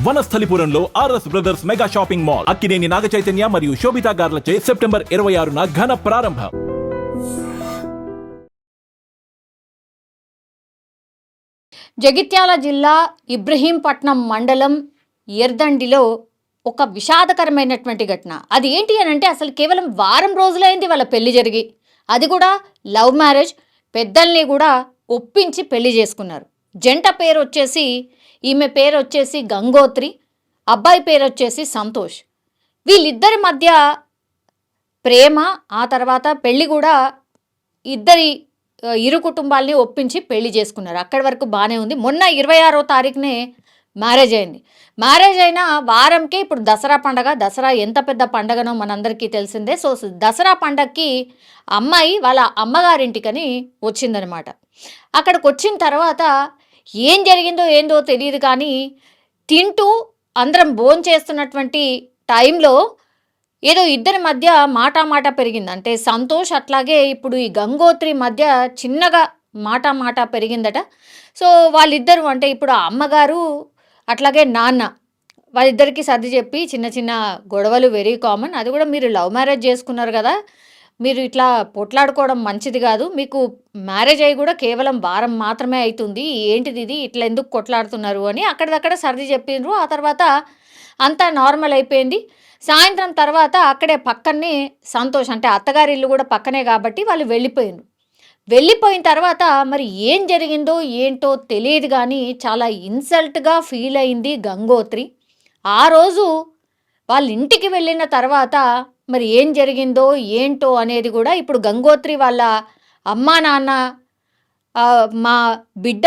వనస్థలిపురంలో RS brothers mega shopping mall Akkineni Naga Chaitanya మరియు Sobhita గార్లచే September 26న ఘన ప్రారంభం. జగిత్యాల జిల్లా ఇబ్రహీంపట్నం మండలం ఎర్దండిలో ఒక విషాదకరమైనటువంటి ఘటన. అది ఏంటి అని అంటే అసలు కేవలం వారం రోజులైంది వాళ్ళ పెళ్లి జరిగి, అది కూడా లవ్ మ్యారేజ్. పెద్దల్ని కూడా ఒప్పించి పెళ్లి చేసుకున్నారు. జంట పేరు వచ్చేసి, ఈమె పేరు వచ్చేసి గంగోత్రి, అబ్బాయి పేరు వచ్చేసి సంతోష్. వీళ్ళిద్దరి మధ్య ప్రేమ, ఆ తర్వాత పెళ్లి కూడా ఇరు కుటుంబాలని ఒప్పించి పెళ్లి చేసుకున్నారు. అక్కడి వరకు బాగానే ఉంది. మొన్న 26వ తారీఖునే మ్యారేజ్ అయింది. మ్యారేజ్ అయిన వారంకే ఇప్పుడు దసరా పండగ. దసరా ఎంత పెద్ద పండగనో మనందరికీ తెలిసిందే. సో దసరా పండగకి అమ్మాయి వాళ్ళ అమ్మగారింటికని వచ్చిందనమాట. అక్కడికి వచ్చిన తర్వాత ఏం జరిగిందో ఏందో తెలియదు, కానీ తింటూ అందరం భోంచేస్తున్నటువంటి టైంలో ఏదో ఇద్దరి మధ్య మాట పెరిగింది. అంటే సంతోష్ అట్లాగే ఇప్పుడు ఈ గంగోత్రి మధ్య చిన్నగా మాట పెరిగిందట. సో వాళ్ళిద్దరు, అంటే ఇప్పుడు ఆ అమ్మగారు అట్లాగే నాన్న, వాళ్ళిద్దరికీ సర్ది చెప్పి చిన్న చిన్న గొడవలు వెరీ కామన్. అది కూడా మీరు లవ్ మ్యారేజ్ చేసుకున్నారు కదా, మీరు ఇట్లా పొట్లాడుకోవడం మంచిది కాదు. మీకు మ్యారేజ్ అయ్యి కూడా కేవలం వారం మాత్రమే అవుతుంది, ఏంటిది ఇది, ఇట్లా ఎందుకు కొట్లాడుతున్నారు అని అక్కడిదక్కడ సర్ది చెప్పిండ్రు. ఆ తర్వాత అంతా నార్మల్ అయిపోయింది. సాయంత్రం తర్వాత అక్కడే పక్కనే సంతోష్, అంటే అత్తగారి ఇల్లు కూడా పక్కనే కాబట్టి వాళ్ళు వెళ్ళిపోయిండ్రు. వెళ్ళిపోయిన తర్వాత మరి ఏం జరిగిందో ఏంటో తెలియదు, కానీ చాలా ఇన్సల్ట్గా ఫీల్ అయింది గంగోత్రి. ఆ రోజు వాళ్ళ ఇంటికి వెళ్ళిన తర్వాత మరి ఏం జరిగిందో ఏంటో అనేది కూడా ఇప్పుడు గంగోత్రి వాళ్ళ అమ్మా నాన్న మా బిడ్డ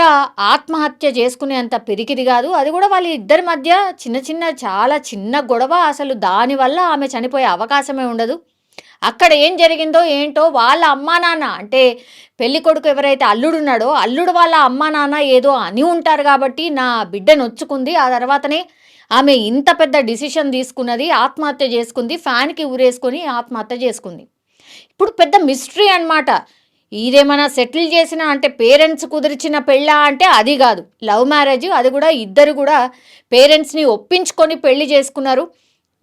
ఆత్మహత్య చేసుకునేంత పిరికిది కాదు, అది కూడా వాళ్ళ ఇద్దరి మధ్య చాలా చిన్న గొడవ, అసలు దానివల్ల ఆమె చనిపోయే అవకాశమే ఉండదు. అక్కడ ఏం జరిగిందో ఏంటో వాళ్ళ అమ్మా నాన్న, అంటే పెళ్లి కొడుకు ఎవరైతే అల్లుడున్నాడో అల్లుడు వాళ్ళ అమ్మా నాన్న ఏదో అని ఉంటారు కాబట్టి నా బిడ్డ నొచ్చుకుంది. ఆ తర్వాతనే ఆమె ఇంత పెద్ద డిసిషన్ తీసుకున్నది, ఆత్మహత్య చేసుకుంది, ఫ్యాన్కి ఊరేసుకొని ఆత్మహత్య చేసుకుంది. ఇప్పుడు పెద్ద మిస్టరీ అన్నమాట. ఇదేమైనా సెటిల్ చేసిన, అంటే పేరెంట్స్ కుదిర్చిన పెళ్ళా అంటే అది కాదు, లవ్ మ్యారేజ్. అది కూడా ఇద్దరు కూడా పేరెంట్స్ని ఒప్పించుకొని పెళ్లి చేసుకున్నారు.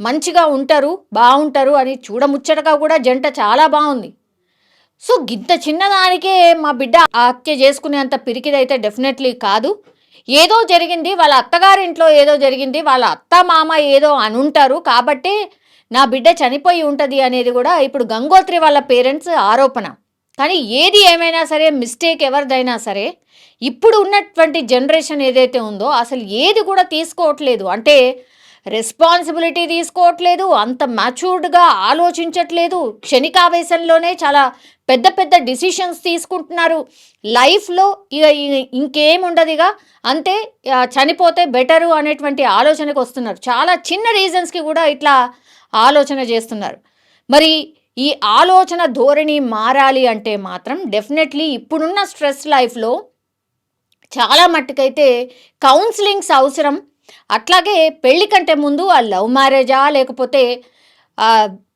మంచిగా ఉంటారు, బాగుంటారు అని చూడముచ్చటగా కూడా జంట చాలా బాగుంది. సో గింత చిన్నదానికే మా బిడ్డ హత్య చేసుకునేంత పిరికిదైతే డెఫినెట్లీ కాదు. ఏదో జరిగింది, వాళ్ళ అత్తగారింట్లో ఏదో జరిగింది, వాళ్ళ అత్త మామ ఏదో అనుంటారు కాబట్టే నా బిడ్డ చనిపోయి ఉంటుంది అనేది కూడా ఇప్పుడు గంగోత్రి వాళ్ళ పేరెంట్స్ ఆరోపణ. కానీ ఏది ఏమైనా సరే, మిస్టేక్ ఎవరిదైనా సరే, ఇప్పుడు ఉన్నటువంటి జనరేషన్ ఏదైతే ఉందో అసలు ఏది కూడా తీసుకోవట్లేదు. అంటే రెస్పాన్సిబిలిటీ తీసుకోవట్లేదు, అంత మ్యాచ్యూర్డ్గా ఆలోచించట్లేదు, క్షణికావేశంలోనే చాలా పెద్ద డిసిషన్స్ తీసుకుంటున్నారు. లైఫ్లో ఇక ఇంకేముండదు, ఇక అంతే, చనిపోతే బెటరు అనేటువంటి ఆలోచనకు వస్తున్నారు. చాలా చిన్న రీజన్స్కి కూడా ఇట్లా ఆలోచన చేస్తున్నారు. మరి ఈ ఆలోచన ధోరణి మారాలి అంటే మాత్రం డెఫినెట్లీ ఇప్పుడున్న స్ట్రెస్ లైఫ్లో చాలా మట్టుకైతే కౌన్సిలింగ్స్ అవసరం. అట్లాగే పెళ్లి కంటే ముందు ఆ లవ్ మ్యారేజా లేకపోతే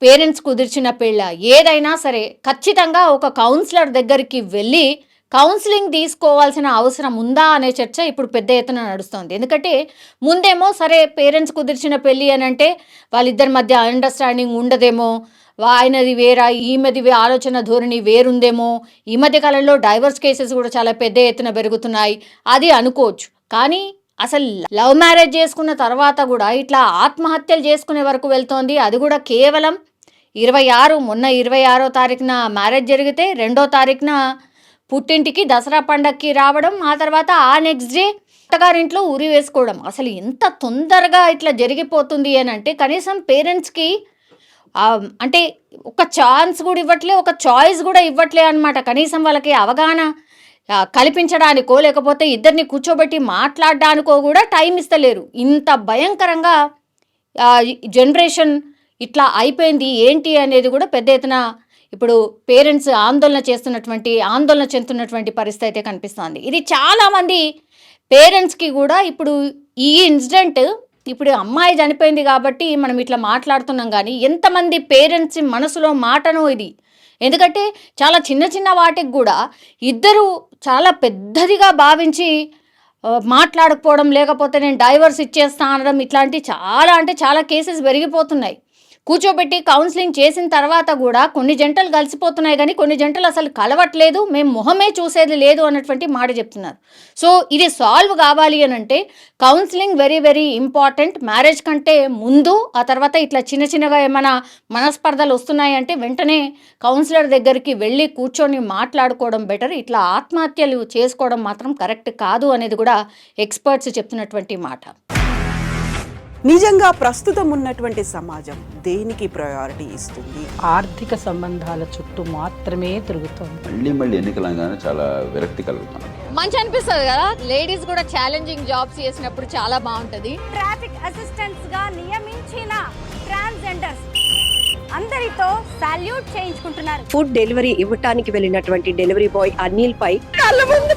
పేరెంట్స్ కుదిర్చిన పెళ్ళ, ఏదైనా సరే ఖచ్చితంగా ఒక కౌన్సిలర్ దగ్గరికి వెళ్ళి కౌన్సిలింగ్ తీసుకోవాల్సిన అవసరం ఉందా అనే చర్చ ఇప్పుడు పెద్ద ఎత్తున నడుస్తోంది. ఎందుకంటే ముందేమో సరే పేరెంట్స్ కుదిర్చిన పెళ్ళి అని అంటే వాళ్ళిద్దరి మధ్య అండర్స్టాండింగ్ ఉండదేమో, ఆయనది వేరా ఈమెది ఆలోచన ధోరణి వేరుందేమో, ఈ మధ్య కాలంలో డైవర్స్ కేసెస్ కూడా చాలా పెద్ద ఎత్తున పెరుగుతున్నాయి అది అనుకోవచ్చు. కానీ అసలు లవ్ మ్యారేజ్ చేసుకున్న తర్వాత కూడా ఇట్లా ఆత్మహత్యలు చేసుకునే వరకు వెళ్తోంది. అది కూడా కేవలం 26, మొన్న 26వ తారీఖున మ్యారేజ్ జరిగితే 2వ తారీఖున పుట్టింటికి దసరా పండగకి రావడం, ఆ తర్వాత ఆ నెక్స్ట్ డే అత్తగారింట్లో ఉరి వేసుకోవడం. అసలు ఎంత తొందరగా ఇట్లా జరిగిపోతుంది అని అంటే కనీసం పేరెంట్స్కి అంటే ఒక ఛాన్స్ కూడా ఇవ్వట్లే, ఒక చాయిస్ కూడా ఇవ్వట్లే అనమాట. కనీసం వాళ్ళకి అవగాహన కల్పించడానికో లేకపోతే ఇద్దరిని కూర్చోబెట్టి మాట్లాడడానికో కూడా టైం ఇస్తలేరు. ఇంత భయంకరంగా జనరేషన్ ఇట్లా అయిపోయింది ఏంటి అనేది కూడా పెద్ద ఎత్తున ఇప్పుడు పేరెంట్స్ ఆందోళన చెందుతున్నటువంటి పరిస్థితి అయితే కనిపిస్తుంది. ఇది చాలామంది పేరెంట్స్కి కూడా ఇప్పుడు ఈ ఇన్సిడెంట్, ఇప్పుడు అమ్మాయి చనిపోయింది కాబట్టి మనం ఇట్లా మాట్లాడుతున్నాం, కానీ ఎంతమంది పేరెంట్స్ మనసులో మాటనో ఇది. ఎందుకంటే చాలా చిన్న వాటికి కూడా ఇద్దరు చాలా పెద్దదిగా భావించి మాట్లాడకపోవడం, లేకపోతే నేను డైవర్స్ ఇచ్చేస్తా అనడం, ఇట్లాంటి చాలా అంటే చాలా కేసెస్ పెరిగిపోతున్నాయి. కూర్చోబెట్టి కౌన్సిలింగ్ చేసిన తర్వాత కూడా కొన్ని జంటలు కలిసిపోతున్నాయి, కానీ కొన్ని జంటలు అసలు కలవట్లేదు, మేము మొహమే చూసేది లేదు అన్నటువంటి మాట చెప్తున్నారు. సో ఇది సాల్వ్ కావాలి అని అంటే counselling very very important. Marriage కంటే ముందు, ఆ తర్వాత ఇట్లా చిన్న చిన్నగా ఏమైనా మనస్పర్ధలు వస్తున్నాయి అంటే వెంటనే కౌన్సిలర్ దగ్గరికి వెళ్ళి కూర్చొని మాట్లాడుకోవడం బెటర్. ఇట్లా ఆత్మహత్యలు చేసుకోవడం మాత్రం కరెక్ట్ కాదు అనేది కూడా ఎక్స్పర్ట్స్ చెప్తున్నటువంటి మాట. నిజంగా ప్రస్తుతం ఉన్నటువంటి సమాజం దేనికి ప్రయారిటీ ఇస్తుంది? ఆర్థిక సంబంధాల చుట్టూ మాత్రమే తిరుగుతోంది. మళ్ళీ ఎన్నికలంగానే చాలా విరక్తి కలుగుతాను. మంచి అనిపిస్తుంది కదా, లేడీస్ కూడా ఛాలెంజింగ్ జాబ్స్ చేసినప్పుడు చాలా బాగుంటది. ట్రాఫిక్ అసిస్టెంట్స్ గా నియమించిన ట్రాన్స్జెండర్స్ అందరితో సాల్యూట్ చేయించుకుంటున్నారు. ఫుడ్ డెలివరీ ఇవ్వటానికి వెళ్ళినటువంటి డెలివరీ బాయ్ అనిల్ పై కళ్ళ ముందు